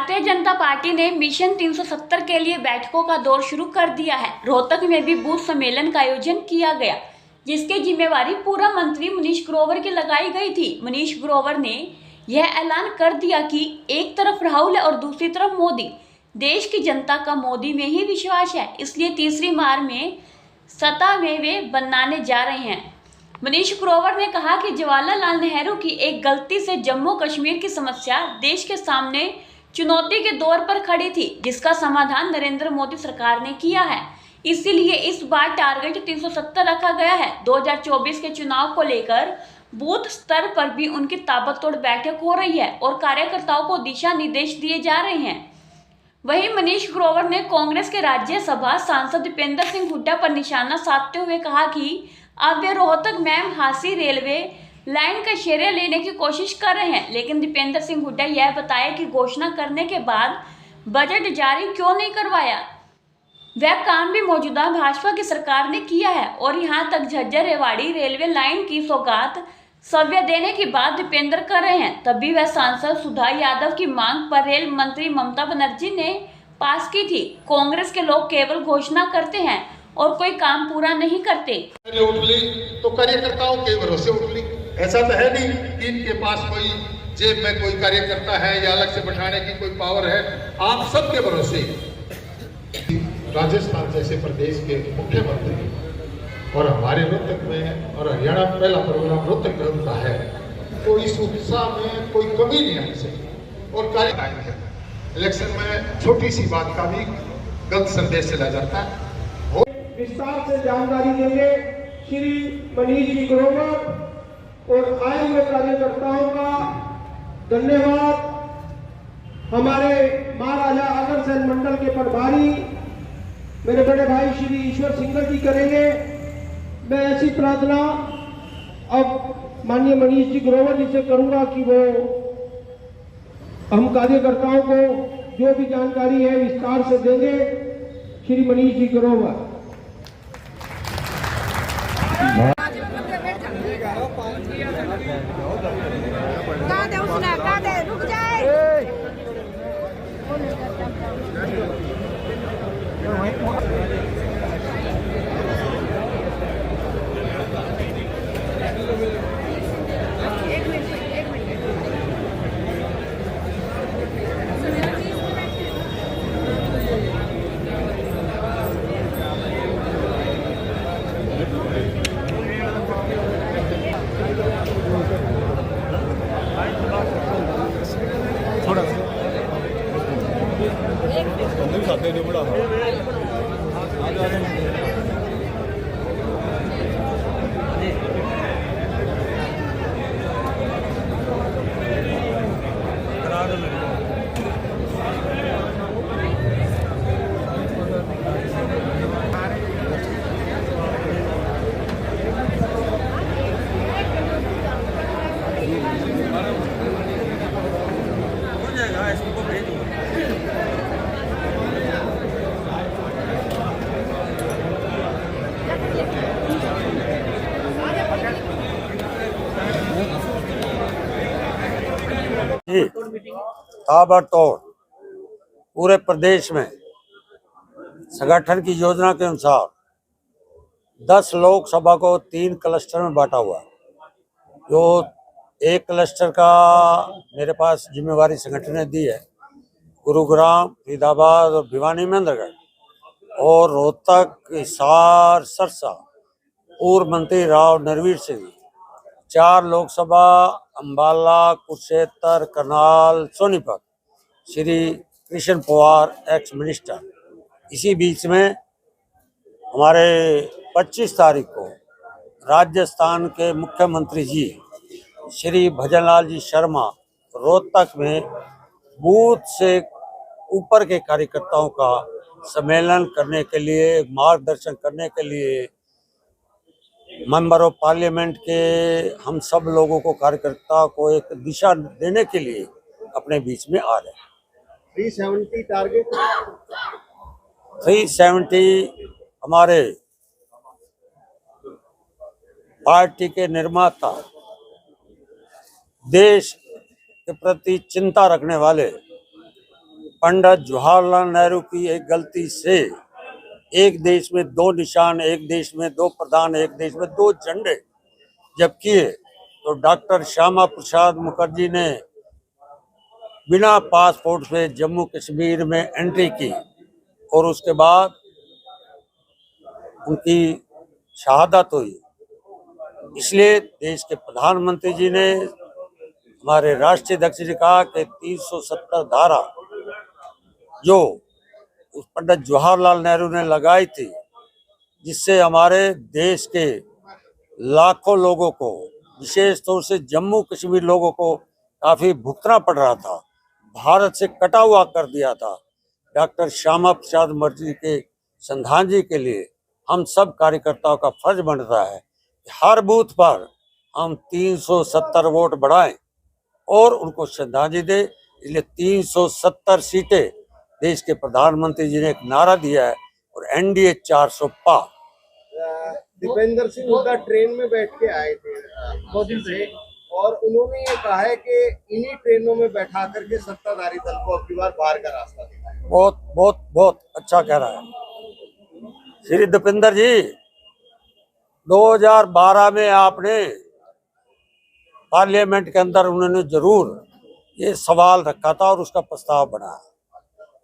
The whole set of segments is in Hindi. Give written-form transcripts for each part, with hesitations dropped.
भारतीय जनता पार्टी ने मिशन 370 के लिए बैठकों का दौर शुरू कर दिया है। रोहतक में भी बूथ सम्मेलन का आयोजन किया गया, जिसकी जिम्मेवारी पूर्व मंत्री मनीष ग्रोवर की लगाई गई थी। मनीष ग्रोवर ने यह ऐलान कर दिया कि एक तरफ राहुल है और दूसरी तरफ मोदी। देश की जनता का मोदी में ही विश्वास है, इसलिए तीसरी बार में सत्ता में वे बनाने जा रहे हैं। मनीष ग्रोवर ने कहा कि जवाहरलाल नेहरू की एक गलती से जम्मू कश्मीर की समस्या देश के सामने चुनौती के दौर पर खड़ी थी, जिसका समाधान नरेंद्र मोदी सरकार ने किया है। इसीलिए इस बार टारगेट 370 रखा गया है। 2024 के चुनाव को लेकर बूथ स्तर पर भी उनकी ताबड़तोड़ बैठक हो रही है और कार्यकर्ताओं को दिशा निर्देश दिए जा रहे हैं। वहीं मनीष ग्रोवर ने कांग्रेस के राज्यसभा सांसद दीपेंद्र सिंह हुड्डा पर निशाना साधते हुए कहा कि अब वे रोहतक मैम हासी रेलवे लाइन का श्रेय लेने की कोशिश कर रहे हैं, लेकिन दीपेंद्र सिंह हुड्डा यह बताया कि घोषणा करने के बाद बजट जारी क्यों नहीं करवाया। वह काम भी मौजूदा भाजपा की सरकार ने किया है और यहां तक झज्जर रेवाड़ी रेलवे लाइन की सौगात सव्य देने की बात दीपेंद्र कर रहे हैं। तभी वह सांसद सुधा यादव की मांग पर रेल मंत्री ममता बनर्जी ने पास की थी। कांग्रेस के लोग केवल घोषणा करते हैं और कोई काम पूरा नहीं करते। उठ ली तो कार्यकर्ताओं के भरोसे उठ ली। ऐसा तो है नहीं कि इनके पास कोई जेब में कोई कार्यकर्ता है या अलग से बैठाने की कोई पावर है। आप सबके भरोसे राजस्थान जैसे प्रदेश के मुख्यमंत्री और हमारे रोहतक में और हरियाणा पहला प्रोग्राम रोहतक में होता है, तो इस उत्साह में कोई कमी नहीं आनी चाहिए। और कार्य इलेक्शन में छोटी सी बात का भी गलत संदेश चला जाता है। विस्तार से जानकारी देंगे श्री मनीष जी ग्रोवर और आए हुए कार्यकर्ताओं का धन्यवाद। हमारे महाराजा अग्रसेन मंडल के प्रभारी मेरे बड़े भाई श्री ईश्वर सिंघल जी करेंगे। मैं ऐसी प्रार्थना अब माननीय मनीष जी ग्रोवर जी से करूंगा कि वो हम कार्यकर्ताओं को जो भी जानकारी है विस्तार से देंगे। श्री मनीष जी ग्रोवर। रुक जाए। ताबड़तोड़ पूरे प्रदेश में संगठन की योजना के अनुसार 10 लोकसभा को 3 क्लस्टर में बांटा हुआ है। जो एक क्लस्टर का मेरे पास जिम्मेवारी संगठन ने दी है, गुरुग्राम, फरीदाबाद और भिवानी महेंद्रगढ़, और रोहतक, हिसार, सरसा पूर्व मंत्री राव नरवीर सिंह, 4 लोकसभा अंबाला, कुरुक्षेत्र, करनाल, सोनीपत श्री कृष्ण पवार एक्स मिनिस्टर। इसी बीच में हमारे 25 तारीख को राजस्थान के मुख्यमंत्री जी श्री भजनलाल जी शर्मा रोहतक में बूथ से ऊपर के कार्यकर्ताओं का सम्मेलन करने के लिए, मार्गदर्शन करने के लिए मेंबर ऑफ पार्लियामेंट के हम सब लोगों को, कार्यकर्ता को एक दिशा देने के लिए अपने बीच में आ रहे हैं। 370 टारगेट 370 हमारे पार्टी के निर्माता, देश के प्रति चिंता रखने वाले पंडित जवाहरलाल नेहरू की एक गलती से एक देश में दो निशान, एक देश में दो प्रधान, एक देश में दो झंडे जब किए, तो डॉक्टर श्यामा प्रसाद मुखर्जी ने बिना पासपोर्ट से जम्मू कश्मीर में एंट्री की और उसके बाद उनकी शहादत हुई। इसलिए देश के प्रधानमंत्री जी ने, हमारे राष्ट्रीय अध्यक्ष जी कहा कि 370 धारा जो उस पंडित जवाहरलाल नेहरू ने लगाई थी, जिससे हमारे देश के लाखों लोगों को, विशेष तौर से जम्मू कश्मीर लोगों को काफी भुगतना पड़ रहा था, भारत से कटा हुआ कर दिया था। डॉक्टर श्यामा प्रसाद मुखर्जी के श्रद्धांजलि के लिए हम सब कार्यकर्ताओं का फर्ज बनता है कि हर बूथ पर हम 370 वोट बढ़ाएं और उनको श्रद्धांजलि दें। इसलिए 370 सीटें देश के प्रधानमंत्री जी ने एक नारा दिया है और एनडीए 400 पार। दीपेंद्र सिंह हुड्डा ट्रेन में बैठ के आए थे 2 दिन से, और उन्होंने ये कहा है कि इन्हीं ट्रेनों में बैठा करके सत्ताधारी दल को अब की बार बाहर का रास्ता दिखाएं। बहुत बहुत बहुत अच्छा कह रहा है श्री दीपेंद्र जी। 2012 में आपने पार्लियामेंट के अंदर उन्होंने जरूर ये सवाल रखा था और उसका प्रस्ताव बना।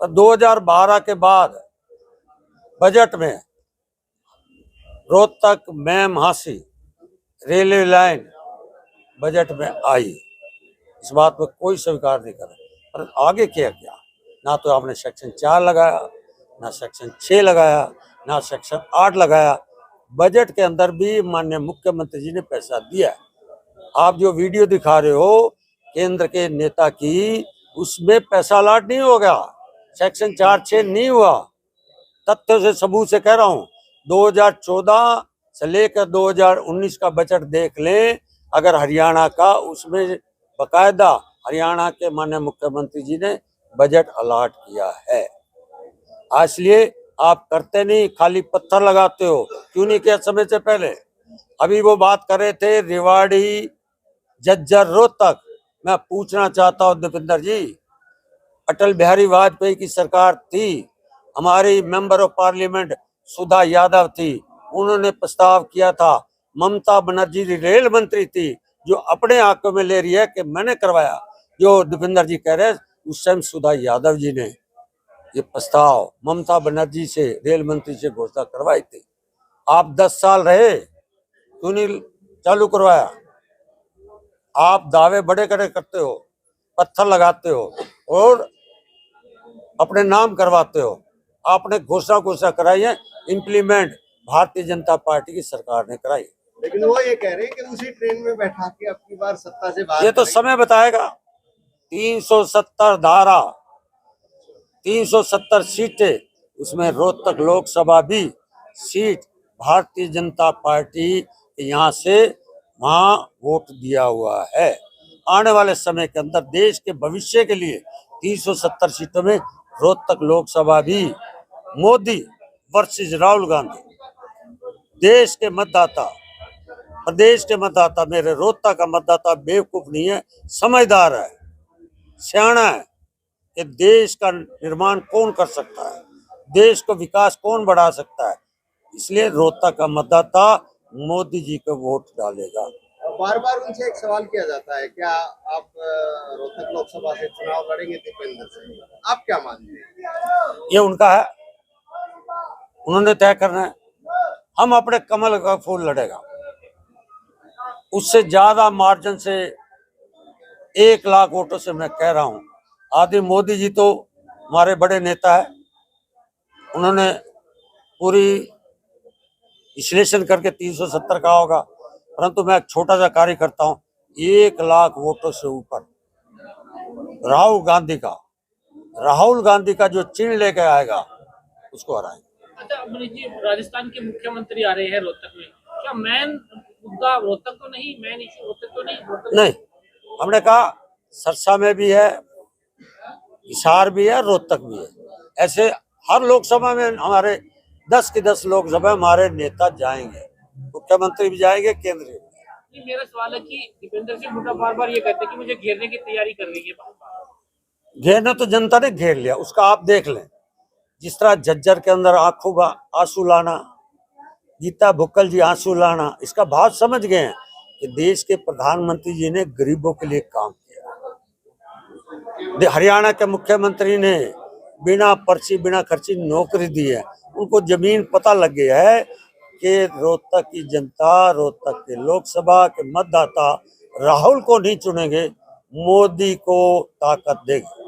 और 2012 के बाद बजट में Rohtak ma'am Hansi railway line budget में आई, इस बात पर कोई स्वीकार नहीं कर रहा। पर आगे क्या किया? ना तो आपने सेक्शन 4 लगाया, ना सेक्शन 6 लगाया, ना सेक्शन 8 लगाया। बजट के अंदर भी माननीय मुख्यमंत्री जी ने पैसा दिया है। आप जो वीडियो दिखा रहे हो केंद्र के नेता की, उसमें पैसा अलॉट नहीं हो गया, सेक्शन 4-6 नहीं हुआ। तथ्यों से सबूत से कह रहा हूँ, 2014 से लेकर 2019 का बजट देख लें, अगर हरियाणा का, उसमें बकायदा हरियाणा के माननीय मुख्यमंत्री जी ने बजट अलॉट किया है। इसलिए आप करते नहीं, खाली पत्थर लगाते हो। क्यों नहीं किया समय से पहले? अभी वो बात कर रहे थे रेवाड़ी झज्जर रोहतक। मैं पूछना चाहता हूँ दीपेंद्र जी, अटल बिहारी वाजपेयी की सरकार थी, हमारी मेंबर ऑफ पार्लियामेंट सुधा यादव थी, उन्होंने प्रस्ताव किया था। ममता बनर्जी रेल मंत्री थी, जो अपने आंखों में ले रही है कि मैंने करवाया। जो दीपेंद्र जी कह रहे हैं, उस टाइम सुधा यादव जी ने ये प्रस्ताव ममता बनर्जी से, रेल मंत्री से घोषणा करवाई थी। आप 10 साल रहे, क्यों नहीं चालू करवाया? आप दावे बड़े बड़े करते हो, पत्थर लगाते हो और अपने नाम करवाते हो। आपने घोषणा कराई है, इम्प्लीमेंट भारतीय जनता पार्टी की सरकार ने कराई। लेकिन वो ये कह रहे हैं कि उसी ट्रेन में बैठा के अब की बार सत्ता से बाहर ये तो समय बताएगा। 370 धारा, 370 सीटें, उसमें रोहतक लोकसभा भी सीट भारतीय जनता पार्टी के यहाँ से वहाँ वोट दिया हुआ है। आने वाले समय के अंदर देश के भविष्य के लिए 370 सीटों में रोहतक लोकसभा भी मोदी वर्सेस राहुल गांधी। देश के मतदाता, प्रदेश के मतदाता, मेरे रोहतक का मतदाता बेवकूफ नहीं है, समझदार है, सियाना है कि देश का निर्माण कौन कर सकता है, देश को विकास कौन बढ़ा सकता है। इसलिए रोहतक का मतदाता मोदी जी को वोट डालेगा। बार बार उनसे एक सवाल किया जाता है, क्या आप रोहतक लोकसभा से चुनाव लड़ेंगे दीपेंद्र सिंह? आप क्या मानते हैं? ये उनका है, उन्होंने तय करना है। हम अपने कमल का फूल लड़ेगा, उससे ज्यादा मार्जिन से 1 लाख वोटों से मैं कह रहा हूं। आदि मोदी जी तो हमारे बड़े नेता है, उन्होंने पूरी विश्लेषण करके 370 का होगा, परंतु मैं एक छोटा सा कार्य करता हूं, 1 लाख वोटों से ऊपर राहुल गांधी का जो चिन्ह लेके आएगा उसको हराएंगे। अच्छा अमरीश जी, राजस्थान के मुख्यमंत्री आ रहे हैं रोहतक में, क्या मैन मुद्दा रोहतक तो नहीं, मैन इश्यू रोहतक तो नहीं? हमने कहा सरसा में भी है, हिसार भी है, रोहतक भी है। ऐसे हर लोकसभा में हमारे 10 की 10 लोकसभा हमारे नेता जाएंगे, मुख्यमंत्री भी जाएंगे, केंद्रीय भी। मेरा सवाल है कि दीपेंद्र सिंह हुड्डा बार बार ये कहते हैं कि मुझे घेरने की तैयारी कर रही है। घेरना तो जनता ने घेर लिया, उसका आप देख लें। जिस तरह झज्जर के अंदर आंखों का आंसू लाना, गीता भुक्कल जी आंसू लाना, इसका भाव समझ गए हैं कि देश के प्रधानमंत्री जी ने गरीबों के लिए काम किया। हरियाणा के मुख्यमंत्री ने बिना पर्ची बिना खर्ची नौकरी दी है। उनको जमीन पता लग गया है कि रोहतक की जनता, रोहतक के लोकसभा के मतदाता राहुल को नहीं चुनेंगे, मोदी को ताकत देगी।